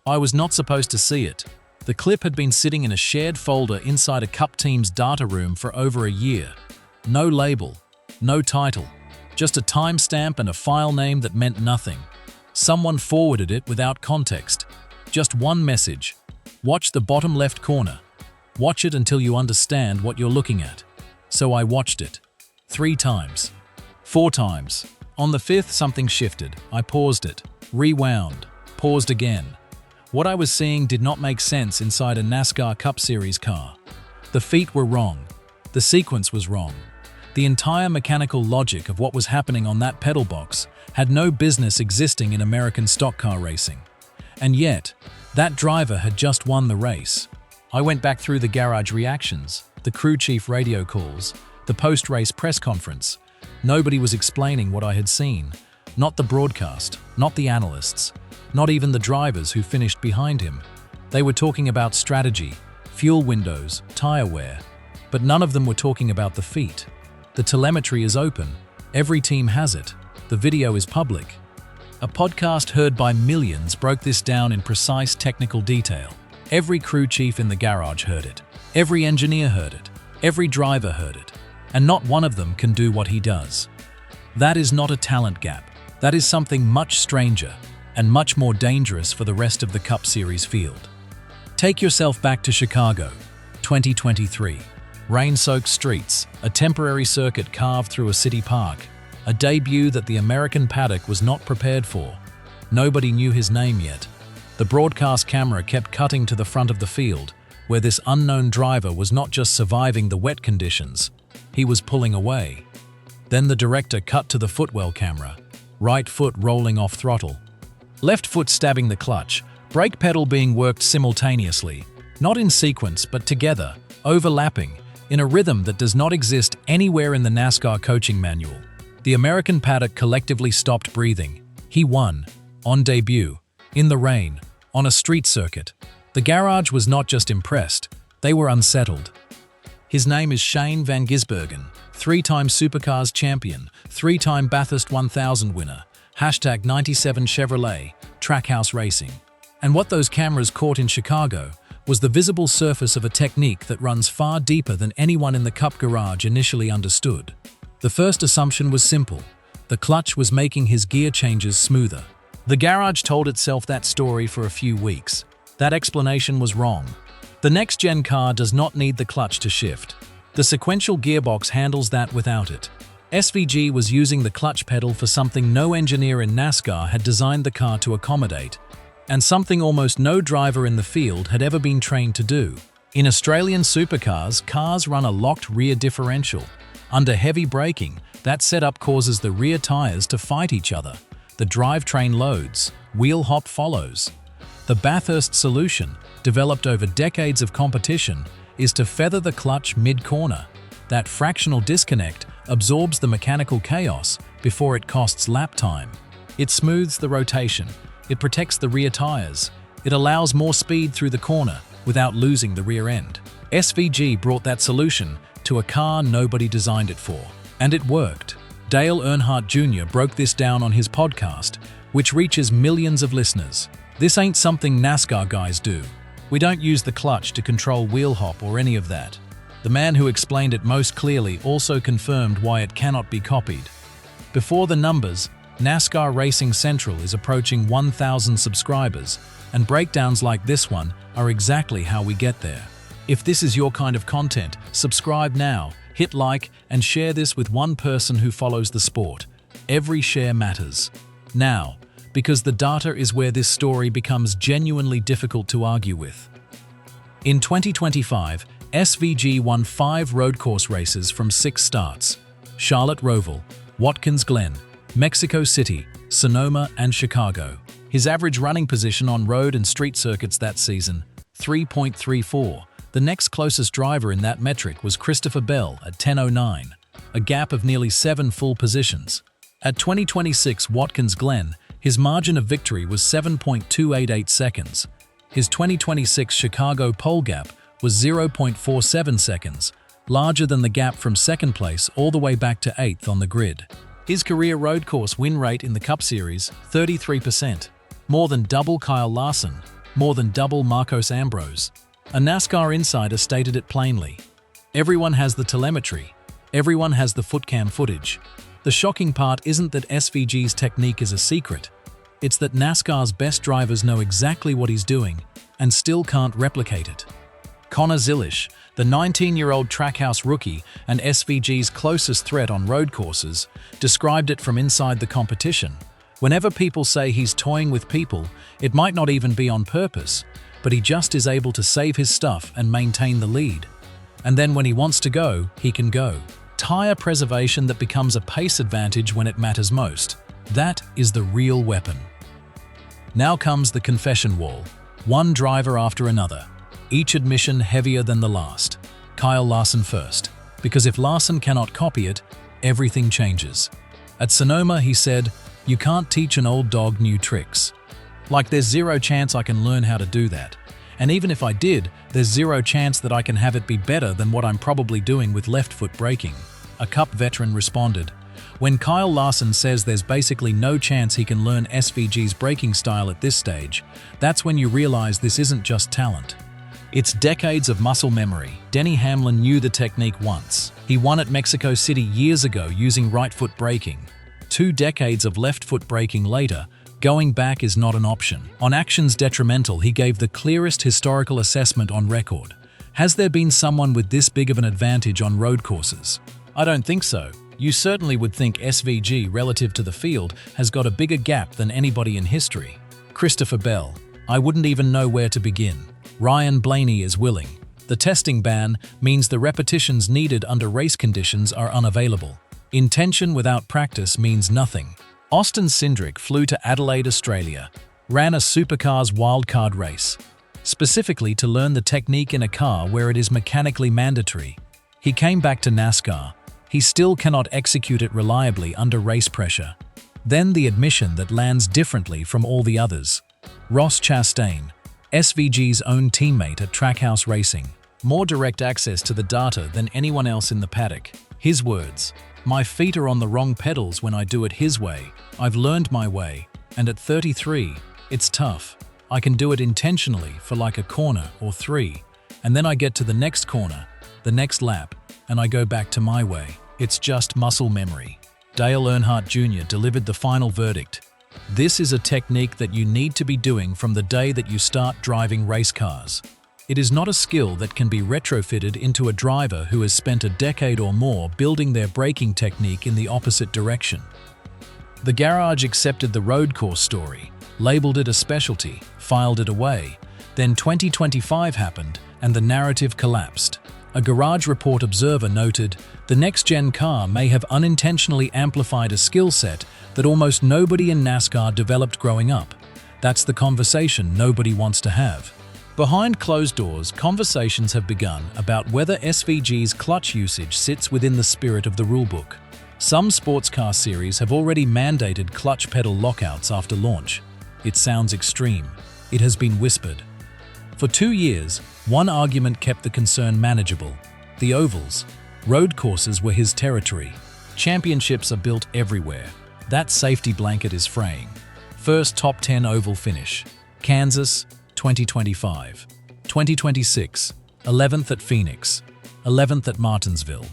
I was not supposed to see it. The clip had been sitting in a shared folder inside a Cup team's data room for over a year. No label, no title, just a timestamp and a file name that meant nothing. Someone forwarded it without context. Just one message. Watch the bottom left corner. Watch it until you understand what you're looking at. So I watched it. 3 times. 4 times. On the 5th, something shifted. I paused it. Rewound. Paused again. What I was seeing did not make sense inside a NASCAR Cup Series car. The feet were wrong. The sequence was wrong. The entire mechanical logic of what was happening on that pedal box had no business existing in American stock car racing. And yet, that driver had just won the race. I went back through the garage reactions, the crew chief radio calls, the post-race press conference. Nobody was explaining what I had seen. Not the broadcast, not the analysts, not even the drivers who finished behind him. They were talking about strategy, fuel windows, tire wear, but none of them were talking about the feet. The telemetry is open. Every team has it. The video is public. A podcast heard by millions broke this down in precise technical detail. Every crew chief in the garage heard it. Every engineer heard it. Every driver heard it. And not one of them can do what he does. That is not a talent gap. That is something much stranger and much more dangerous for the rest of the Cup Series field. Take yourself back to Chicago, 2023. Rain-soaked streets, a temporary circuit carved through a city park, a debut that the American paddock was not prepared for. Nobody knew his name yet. The broadcast camera kept cutting to the front of the field, where this unknown driver was not just surviving the wet conditions, he was pulling away. Then the director cut to the footwell camera, right foot rolling off throttle, left foot stabbing the clutch, brake pedal being worked simultaneously, not in sequence but together, overlapping, in a rhythm that does not exist anywhere in the NASCAR coaching manual. The American paddock collectively stopped breathing. He won, on debut, in the rain, on a street circuit. The garage was not just impressed, they were unsettled. His name is Shane Van Gisbergen, 3-time Supercars champion, 3-time Bathurst 1000 winner, #97 Chevrolet, Trackhouse Racing. And what those cameras caught in Chicago was the visible surface of a technique that runs far deeper than anyone in the Cup garage initially understood. The first assumption was simple. The clutch was making his gear changes smoother. The garage told itself that story for a few weeks. That explanation was wrong. The next-gen car does not need the clutch to shift. The sequential gearbox handles that without it. SVG was using the clutch pedal for something no engineer in NASCAR had designed the car to accommodate, and something almost no driver in the field had ever been trained to do. In Australian supercars, cars run a locked rear differential. Under heavy braking, that setup causes the rear tires to fight each other. The drivetrain loads, wheel hop follows. The Bathurst solution, developed over decades of competition, is to feather the clutch mid-corner. That fractional disconnect absorbs the mechanical chaos before it costs lap time. It smooths the rotation. It protects the rear tires. It allows more speed through the corner without losing the rear end. SVG brought that solution to a car nobody designed it for. And it worked. Dale Earnhardt Jr. broke this down on his podcast, which reaches millions of listeners. This ain't something NASCAR guys do. We don't use the clutch to control wheel hop or any of that. The man who explained it most clearly also confirmed why it cannot be copied. Before the numbers, NASCAR Racing Central is approaching 1,000 subscribers, and breakdowns like this one are exactly how we get there. If this is your kind of content, subscribe now, hit like, and share this with one person who follows the sport. Every share matters. Now, because the data is where this story becomes genuinely difficult to argue with. In 2025, SVG won 5 road course races from 6 starts: Charlotte Roval, Watkins Glen, Mexico City, Sonoma, and Chicago. His average running position on road and street circuits that season, 3.34. The next closest driver in that metric was Christopher Bell at 10.09, a gap of nearly 7 full positions. At 2026 Watkins Glen, his margin of victory was 7.288 seconds. His 2026 Chicago pole gap was 0.47 seconds, larger than the gap from second place all the way back to 8th on the grid. His career road course win rate in the Cup Series, 33%, more than double Kyle Larson, more than double Marcos Ambrose. A NASCAR insider stated it plainly. Everyone has the telemetry. Everyone has the footcam footage. The shocking part isn't that SVG's technique is a secret. It's that NASCAR's best drivers know exactly what he's doing and still can't replicate it. Connor Zilisch, the 19-year-old Trackhouse rookie and SVG's closest threat on road courses, described it from inside the competition. Whenever people say he's toying with people, it might not even be on purpose, but he just is able to save his stuff and maintain the lead. And then when he wants to go, he can go. Tire preservation that becomes a pace advantage when it matters most. That is the real weapon. Now comes the confession wall. One driver after another. Each admission heavier than the last. Kyle Larson first. Because if Larson cannot copy it, everything changes. At Sonoma, he said, "You can't teach an old dog new tricks. Like there's zero chance I can learn how to do that. And even if I did, there's zero chance that I can have it be better than what I'm probably doing with left foot braking." A Cup veteran responded, "When Kyle Larson says there's basically no chance he can learn SVG's braking style at this stage, that's when you realize this isn't just talent. It's decades of muscle memory." Denny Hamlin knew the technique once. He won at Mexico City years ago using right foot braking. 2 decades of left foot braking later, going back is not an option. On Actions Detrimental, he gave the clearest historical assessment on record. Has there been someone with this big of an advantage on road courses? I don't think so. You certainly would think SVG, relative to the field, has got a bigger gap than anybody in history. Christopher Bell, I wouldn't even know where to begin. Ryan Blaney is willing. The testing ban means the repetitions needed under race conditions are unavailable. Intention without practice means nothing. Austin Cindric flew to Adelaide, Australia, ran a supercars wildcard race, specifically to learn the technique in a car where it is mechanically mandatory. He came back to NASCAR. He still cannot execute it reliably under race pressure. Then the admission that lands differently from all the others. Ross Chastain, SVG's own teammate at Trackhouse Racing, more direct access to the data than anyone else in the paddock. His words, "My feet are on the wrong pedals when I do it his way. I've learned my way, and at 33, it's tough. I can do it intentionally for like a corner or 3, and then I get to the next corner, the next lap, and I go back to my way. It's just muscle memory." Dale Earnhardt Jr. delivered the final verdict. "This is a technique that you need to be doing from the day that you start driving race cars. It is not a skill that can be retrofitted into a driver who has spent a decade or more building their braking technique in the opposite direction." The garage accepted the road course story, labeled it a specialty, filed it away. Then 2025 happened, and the narrative collapsed. A Garage Report observer noted, "The next-gen car may have unintentionally amplified a skill set that almost nobody in NASCAR developed growing up. That's the conversation nobody wants to have." Behind closed doors, conversations have begun about whether SVG's clutch usage sits within the spirit of the rulebook. Some sports car series have already mandated clutch pedal lockouts after launch. It sounds extreme. It has been whispered. For 2 years, one argument kept the concern manageable. The ovals. Road courses were his territory. Championships are built everywhere. That safety blanket is fraying. First top 10 oval finish. Kansas, 2025. 2026, 11th at Phoenix, 11th at Martinsville.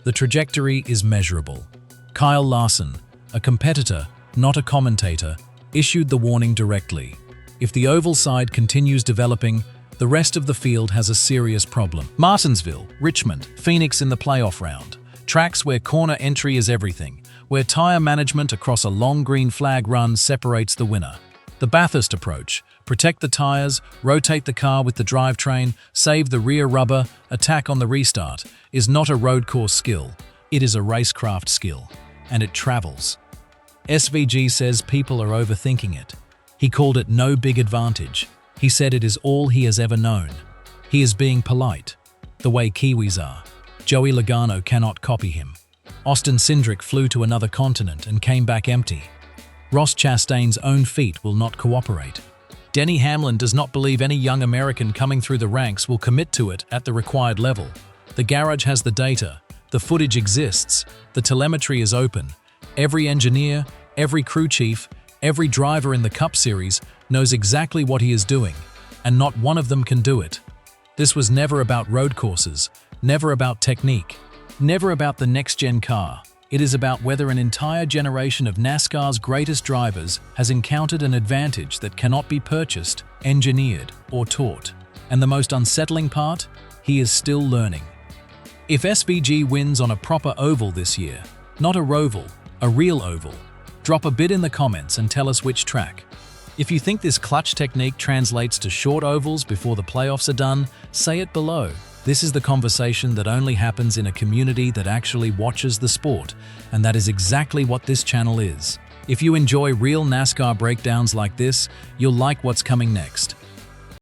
The trajectory is measurable. Kyle Larson, a competitor, not a commentator, issued the warning directly. If the oval side continues developing, the rest of the field has a serious problem. Martinsville, Richmond, Phoenix in the playoff round. Tracks where corner entry is everything, where tire management across a long green flag run separates the winner. The Bathurst approach, protect the tires, rotate the car with the drivetrain, save the rear rubber, attack on the restart, is not a road course skill. It is a racecraft skill, and it travels. SVG says people are overthinking it. He called it no big advantage. He said it is all he has ever known. He is being polite, the way Kiwis are. Joey Logano cannot copy him. Austin Cindric flew to another continent and came back empty. Ross Chastain's own feet will not cooperate. Denny Hamlin does not believe any young American coming through the ranks will commit to it at the required level. The garage has the data, the footage exists, the telemetry is open. Every engineer, every crew chief, every driver in the Cup Series knows exactly what he is doing. and not one of them can do it. This was never about road courses, never about technique, never about the next-gen car. It is about whether an entire generation of NASCAR's greatest drivers has encountered an advantage that cannot be purchased, engineered, or taught. And the most unsettling part? He is still learning. If SVG wins on a proper oval this year, not a roval, a real oval, drop a bid in the comments and tell us which track. If you think this clutch technique translates to short ovals before the playoffs are done, say it below. This is the conversation that only happens in a community that actually watches the sport, and that is exactly what this channel is. If you enjoy real NASCAR breakdowns like this, you'll like what's coming next.